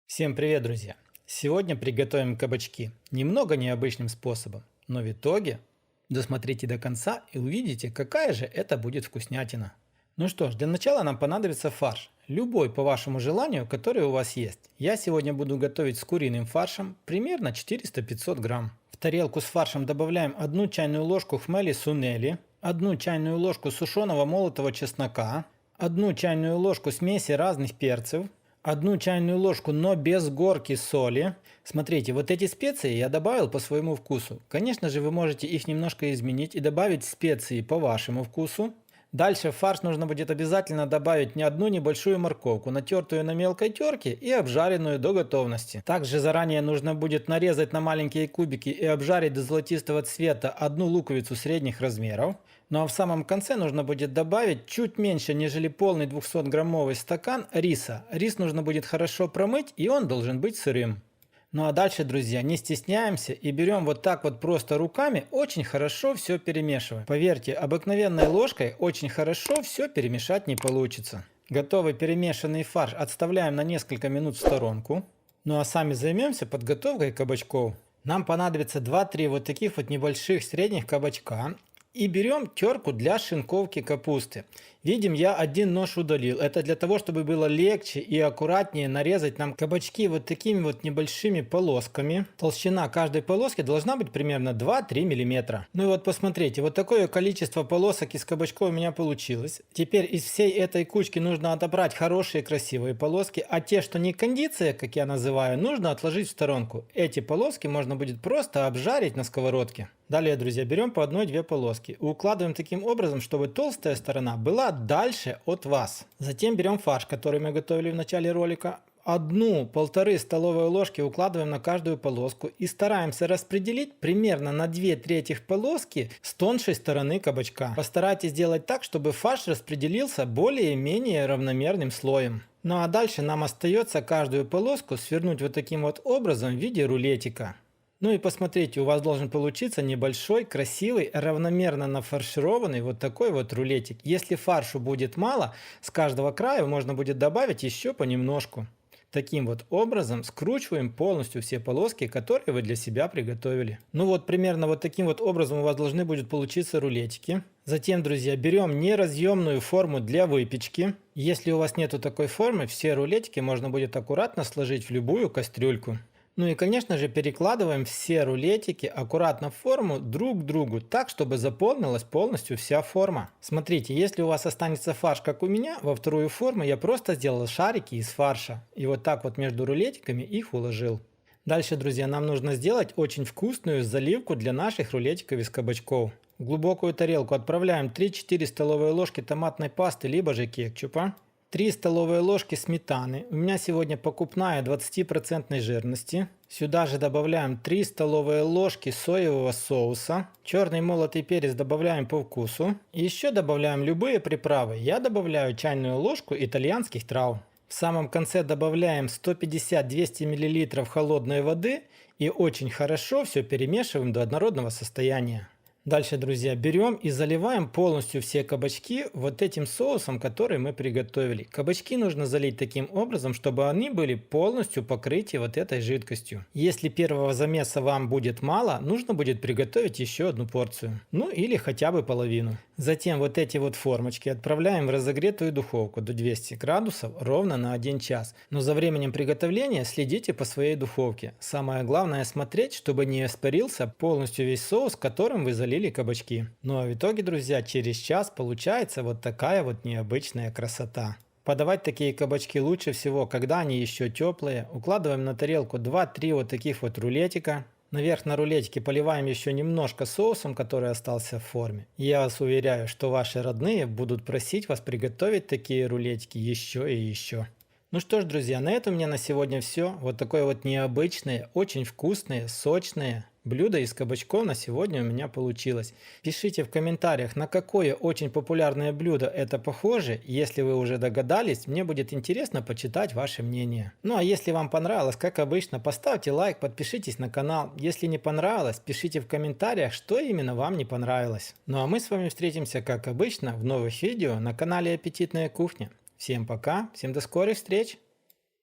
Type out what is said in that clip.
Всем привет, друзья! Сегодня приготовим кабачки немного необычным способом, но в итоге досмотрите до конца и увидите, какая же это будет вкуснятина. Ну что ж, для начала нам понадобится фарш, любой по вашему желанию, который у вас есть. Я сегодня буду готовить с куриным фаршем, примерно 400-500 грамм. В тарелку с фаршем добавляем 1 чайную ложку хмели сунели, 1 чайную ложку сушеного молотого чеснока, 1 чайную ложку смеси разных перцев, 1 чайную ложку, но без горки соли. Смотрите, вот эти специи я добавил по своему вкусу. Конечно же, вы можете их немножко изменить и добавить специи по вашему вкусу. Дальше в фарш нужно будет обязательно добавить одну небольшую морковку, натертую на мелкой терке и обжаренную до готовности. Также заранее нужно будет нарезать на маленькие кубики и обжарить до золотистого цвета одну луковицу средних размеров. Ну а в самом конце нужно будет добавить чуть меньше, нежели полный 200-граммовый стакан риса. Рис нужно будет хорошо промыть, и он должен быть сырым. Ну а дальше, друзья, не стесняемся и берем вот так вот просто руками, очень хорошо все перемешиваем. Поверьте, обыкновенной ложкой очень хорошо все перемешать не получится. Готовый перемешанный фарш отставляем на несколько минут в сторонку. Ну а сами займемся подготовкой кабачков. Нам понадобится 2-3 вот таких вот небольших средних кабачка. И берем терку для шинковки капусты. Видим, я один нож удалил. Это для того, чтобы было легче и аккуратнее нарезать нам кабачки вот такими вот небольшими полосками. Толщина каждой полоски должна быть примерно 2-3 мм. Ну и вот посмотрите, вот такое количество полосок из кабачков у меня получилось. Теперь из всей этой кучки нужно отобрать хорошие красивые полоски, а те, что не кондиция, как я называю, нужно отложить в сторонку. Эти полоски можно будет просто обжарить на сковородке. Далее, друзья, берем по 1-2 полоски и укладываем таким образом, чтобы толстая сторона была дальше от вас. Затем берем фарш, который мы готовили в начале ролика. 1-1,5 столовые ложки укладываем на каждую полоску и стараемся распределить примерно на 2/3 полоски с тоньшей стороны кабачка. Постарайтесь сделать так, чтобы фарш распределился более-менее равномерным слоем. Ну а дальше нам остается каждую полоску свернуть вот таким вот образом в виде рулетика. Ну и посмотрите, у вас должен получиться небольшой, красивый, равномерно нафаршированный вот такой вот рулетик. Если фаршу будет мало, с каждого края можно будет добавить еще понемножку. Таким вот образом скручиваем полностью все полоски, которые вы для себя приготовили. Ну вот примерно вот таким вот образом у вас должны будут получиться рулетики. Затем, друзья, берем неразъемную форму для выпечки. Если у вас нету такой формы, все рулетики можно будет аккуратно сложить в любую кастрюльку. Ну и, конечно же, перекладываем все рулетики аккуратно в форму друг к другу, так, чтобы заполнилась полностью вся форма. Смотрите, если у вас останется фарш, как у меня, во вторую форму я просто сделал шарики из фарша. И вот так вот между рулетиками их уложил. Дальше, друзья, нам нужно сделать очень вкусную заливку для наших рулетиков из кабачков. В глубокую тарелку отправляем 3-4 столовые ложки томатной пасты, либо же кетчупа. 3 столовые ложки сметаны. У меня сегодня покупная 20% жирности. Сюда же добавляем 3 столовые ложки соевого соуса. Черный молотый перец добавляем по вкусу. И еще добавляем любые приправы. Я добавляю чайную ложку итальянских трав. В самом конце добавляем 150-200 мл холодной воды и очень хорошо все перемешиваем до однородного состояния. Дальше, друзья, берем и заливаем полностью все кабачки вот этим соусом, который мы приготовили. Кабачки нужно залить таким образом, чтобы они были полностью покрыты вот этой жидкостью. Если первого замеса вам будет мало, нужно будет приготовить еще одну порцию. Ну или хотя бы половину. Затем вот эти вот формочки отправляем в разогретую духовку до 200 градусов ровно на 1 час. Но за временем приготовления следите по своей духовке. Самое главное смотреть, чтобы не испарился полностью весь соус, которым вы залили кабачки. Ну а в итоге, друзья, через час получается вот такая вот необычная красота. Подавать такие кабачки лучше всего, когда они еще теплые. Укладываем на тарелку 2-3 вот таких вот рулетика. Наверх на рулетике поливаем еще немножко соусом, который остался в форме. Я вас уверяю, что ваши родные будут просить вас приготовить такие рулетики еще и еще. Ну что ж, друзья, на этом у меня на сегодня все. Вот такое вот необычное, очень вкусное, сочное блюдо из кабачков на сегодня у меня получилось. Пишите в комментариях, на какое очень популярное блюдо это похоже. Если вы уже догадались, мне будет интересно почитать ваше мнение. Ну а если вам понравилось, как обычно, поставьте лайк, подпишитесь на канал. Если не понравилось, пишите в комментариях, что именно вам не понравилось. Ну а мы с вами встретимся, как обычно, в новых видео на канале Аппетитная кухня. Всем пока, всем до скорых встреч!